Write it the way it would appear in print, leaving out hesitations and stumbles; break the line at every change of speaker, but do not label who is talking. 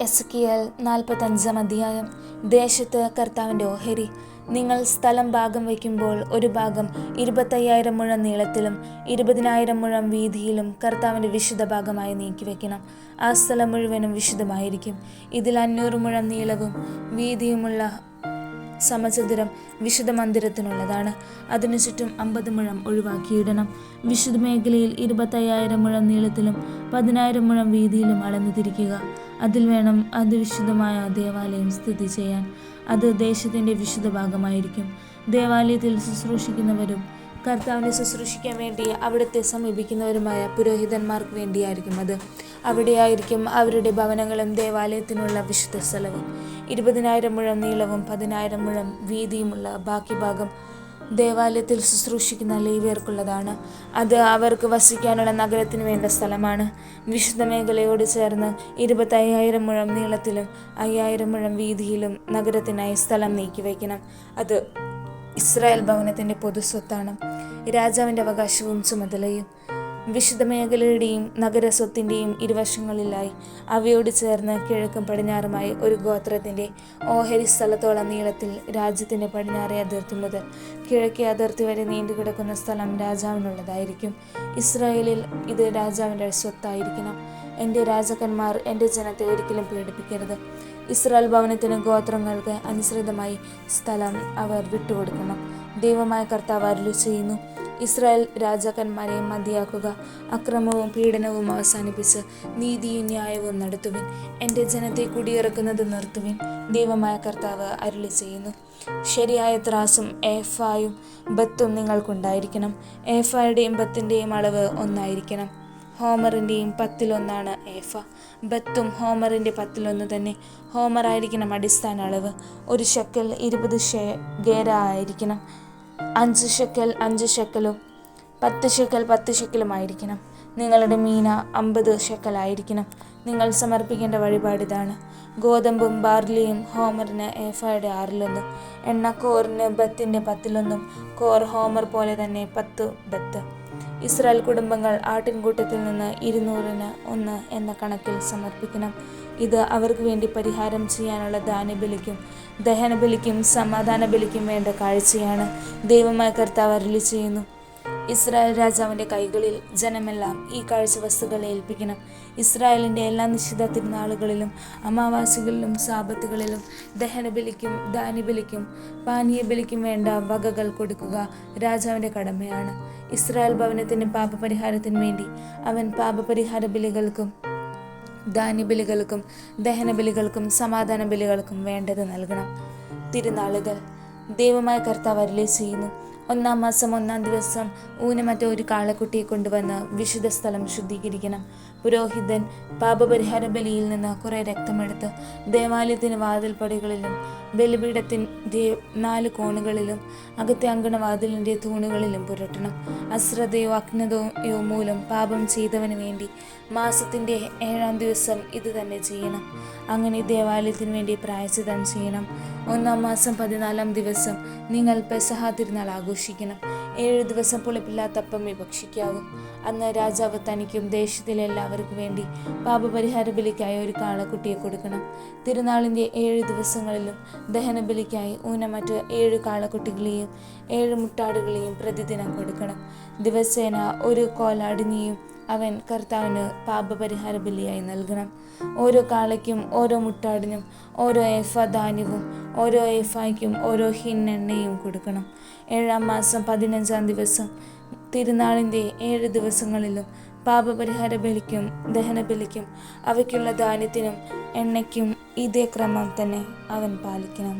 Ezekiel 45 അധ്യായം. ദേശത്ത് കർത്താവിൻ്റെ ഓഹരി. നിങ്ങൾ സ്ഥലം ഭാഗം വയ്ക്കുമ്പോൾ ഒരു ഭാഗം 25,000 മുഴം നീളത്തിലും 20,000 മുഴം വീതിയിലും കർത്താവിൻ്റെ വിശുദ്ധ ഭാഗമായി നീക്കിവെക്കണം. ആ സ്ഥലം മുഴുവനും വിശുദ്ധമായിരിക്കും. ഇതിൽ 500 മുഴം നീളവും വീതിയുമുള്ള സമചതുരം വിശുദ്ധ മന്ദിരത്തിനുള്ളതാണ്. അതിനു ചുറ്റും 50 മുഴം ഒഴിവാക്കിയിടണം. വിശുദ്ധ മേഖലയിൽ 25,000 മുഴം നീളത്തിലും 10,000 മുഴം വീതിയിലും അളന്നു തിരിക്കുക. അതിൽ വേണം അതിവിശുദ്ധമായ ദേവാലയം സ്ഥിതി ചെയ്യാൻ. അത് ദേശത്തിൻ്റെ വിശുദ്ധ ഭാഗമായിരിക്കും. ദേവാലയത്തിൽ ശുശ്രൂഷിക്കുന്നവരും കർത്താവിനെ ശുശ്രൂഷിക്കാൻ വേണ്ടി അവിടുത്തെ സമീപിക്കുന്നവരുമായ പുരോഹിതന്മാർക്ക് വേണ്ടിയായിരിക്കും അത്. അവിടെയായിരിക്കും അവരുടെ ഭവനങ്ങളും ദേവാലയത്തിനുള്ള വിശുദ്ധ സ്ഥലവും. 20,000 മുഴം നീളവും 10,000 മുഴം വീതിയുമുള്ള ബാക്കി ഭാഗം ദേവാലയത്തിൽ ശുശ്രൂഷിക്കുന്ന ലേവ്യർക്കുള്ളതാണ്. അത് അവർക്ക് വസിക്കാനുള്ള നഗരത്തിന് വേണ്ട സ്ഥലമാണ്. വിശുദ്ധ മേഖലയോട് ചേർന്ന് 25,000 മുഴം നീളത്തിലും 5,000 മുഴം വീതിയിലും നഗരത്തിനായി സ്ഥലം നീക്കിവയ്ക്കണം. അത് ഇസ്രായേൽ ഭവനത്തിൻ്റെ പൊതുസ്വത്താണ്, രാജാവിൻ്റെ അവകാശവും ചുമതലയും. വിശുദ്ധ മേഖലയുടെയും നഗരസ്വത്തിൻ്റെയും ഇരുവശങ്ങളിലായി അവയോട് ചേർന്ന് കിഴക്കും പടിഞ്ഞാറുമായി ഒരു ഗോത്രത്തിൻ്റെ ഓഹരി സ്ഥലത്തോളം നീളത്തിൽ രാജ്യത്തിൻ്റെ പടിഞ്ഞാറേ അതിർത്തി മുതൽ കിഴക്കേ അതിർത്തി വരെ നീണ്ടുകിടക്കുന്ന സ്ഥലം രാജാവിനുള്ളതായിരിക്കും. ഇസ്രായേലിൽ ഇത് രാജാവിൻ്റെ സ്വത്തായിരിക്കണം. എൻ്റെ രാജാക്കന്മാർ എൻ്റെ ജനത്തെ ഒരിക്കലും പീഡിപ്പിക്കരുത്. ഇസ്രായേൽ ഭവനത്തിന് ഗോത്രങ്ങൾക്ക് അനുസൃതമായി സ്ഥലം അവർ വിട്ടുകൊടുക്കണം. ദൈവമായ കർത്താവ് അരുളി ചെയ്യുന്നു: ഇസ്രായേൽ രാജാക്കന്മാരെ മതിയാക്കുക, അക്രമവും പീഡനവും അവസാനിപ്പിച്ച് നീതിയും ന്യായവും നടത്തുവിൻ, എൻ്റെ ജനത്തെ കുടിയിറക്കുന്നത് നിർത്തുവിൻ. ദൈവമായ കർത്താവ് അരുളി ചെയ്യുന്നു: ശരിയായ ത്രാസും ഏഫായും ബത്തും നിങ്ങൾക്കുണ്ടായിരിക്കണം. ഏഫായുടെയും ബത്തിൻ്റെയും അളവ് ഒന്നായിരിക്കണം. ഹോമറിൻ്റെയും 10 ഏഫ. ബത്തും ഹോമറിൻ്റെ 10 തന്നെ. ഹോമറായിരിക്കണം അടിസ്ഥാന അളവ്. 1 ഷെക്കൽ 20 ഗേര ആയിരിക്കണം. 5 ഷെക്കൽ 5 ഷെക്കലും 10 ഷെക്കൽ 10 ഷെക്കലുമായിരിക്കണം. നിങ്ങളുടെ മീന 50 ഷെക്കലായിരിക്കണം. നിങ്ങൾ സമർപ്പിക്കേണ്ട വഴിപാടിതാണ്: ഗോതമ്പും ബാർലിയും ഹോമറിന് ഏഫയുടെ 6 എണ്ണ കോറിന് ബത്തിൻ്റെ 10 കോർ ഹോമർ പോലെ തന്നെ 10 ബത്ത്. ഇസ്രായേൽ കുടുംബങ്ങൾ ആട്ടിൻകൂട്ടത്തിൽ നിന്ന് 200-ന് 1 എന്ന കണക്കിൽ സമർപ്പിക്കണം. ഇത് അവർക്ക് വേണ്ടി പരിഹാരം ചെയ്യാനുള്ള ധാന്യബലിക്കും ദഹനബലിക്കും സമാധാന ബലിക്കും വേണ്ട കാഴ്ചയാണ്. ദൈവമായ കർത്താവ് അരുളി ചെയ്യുന്നു: ഇസ്രായേൽ രാജാവിൻ്റെ കൈകളിൽ ജനമെല്ലാം ഈ കാഴ്ച വസ്തുക്കളെ ഏൽപ്പിക്കണം. ഇസ്രായേലിൻ്റെ എല്ലാ നിശ്ചിത തിരുനാളുകളിലും അമാവാസികളിലും സാബത്തുകളിലും ദഹനബലിക്കും ധാന്യബലിക്കും പാനീയബലിക്കും വേണ്ട വകകൾ കൊടുക്കുക രാജാവിൻ്റെ കടമയാണ്. ഇസ്രായേൽ ഭവനത്തിൻ്റെ പാപപരിഹാരത്തിന് വേണ്ടി അവൻ പാപപരിഹാര ബലികൾക്കും ധാന്യബലികൾക്കും ദഹനബലികൾക്കും സമാധാന ബലികൾക്കും വേണ്ടത് നൽകണം. തിരുനാളുകൾ. ദൈവമായ കർത്താവ് അരുളി ചെയ്യുന്നു: 1-ാം മാസം 1-ാം ദിവസം ഊനമറ്റ ഒരു കാളക്കുട്ടിയെ കൊണ്ടുവന്ന് വിശുദ്ധ സ്ഥലം ശുദ്ധീകരിക്കണം. പുരോഹിതൻ പാപപരിഹാര ബലിയിൽ നിന്ന് കുറേ രക്തമെടുത്ത് ദേവാലയത്തിന് വാതിൽപ്പടികളിലും ബലിപീഠത്തിൻ്റെ 4 കോണുകളിലും അകത്തെ അങ്കണവാതിലിൻ്റെ തൂണുകളിലും പുരട്ടണം. അശ്രദ്ധയോ അജ്ഞതയോ മൂലം പാപം ചെയ്തവന് വേണ്ടി മാസത്തിൻ്റെ 7-ാം ദിവസം ഇത് തന്നെ ചെയ്യണം. അങ്ങനെ ദേവാലയത്തിന് വേണ്ടി പ്രായശ്ചിത്തം ചെയ്യണം. 1-ാം മാസം 14-ാം ദിവസം നിങ്ങൾ പെസഹ തിരുനാൾ ആഘോഷിക്കണം. 7 ദിവസം പുളിപ്പില്ലാത്ത അപ്പം ഭക്ഷിക്കാവും. അന്ന് രാജാവ് തനിക്കും ദേശത്തിലെ എല്ലാവർക്കും വേണ്ടി പാപപരിഹാര ബലിക്കായി ഒരു കാളക്കുട്ടിയെ കൊടുക്കണം. തിരുനാളിൻ്റെ 7 ദിവസങ്ങളിലും ദഹനബലിക്കായി ഊനമറ്റ് 7 കാളക്കുട്ടികളെയും 7 മുട്ടാടുകളെയും പ്രതിദിനം കൊടുക്കണം. ദിവസേന ഒരു കോലാടിനെയും അവൻ കർത്താവിന് പാപപരിഹാര ബലിയായി നൽകണം. ഓരോ കാളയ്ക്കും ഓരോ മുട്ടാടിനും ഓരോ ഏഫ ധാന്യവും ഓരോ ഏഫായ്ക്കും ഓരോ ഹിൻ എണ്ണയും കൊടുക്കണം. 7-ാം മാസം 15-ാം ദിവസം തിരുനാളിൻ്റെ 7 ദിവസങ്ങളിലും പാപപരിഹാര ബലിക്കും ദഹനബലിക്കും അവയ്ക്കുള്ള ധാന്യത്തിനും എണ്ണയ്ക്കും ഇതേ ക്രമം തന്നെ അവൻ പാലിക്കണം.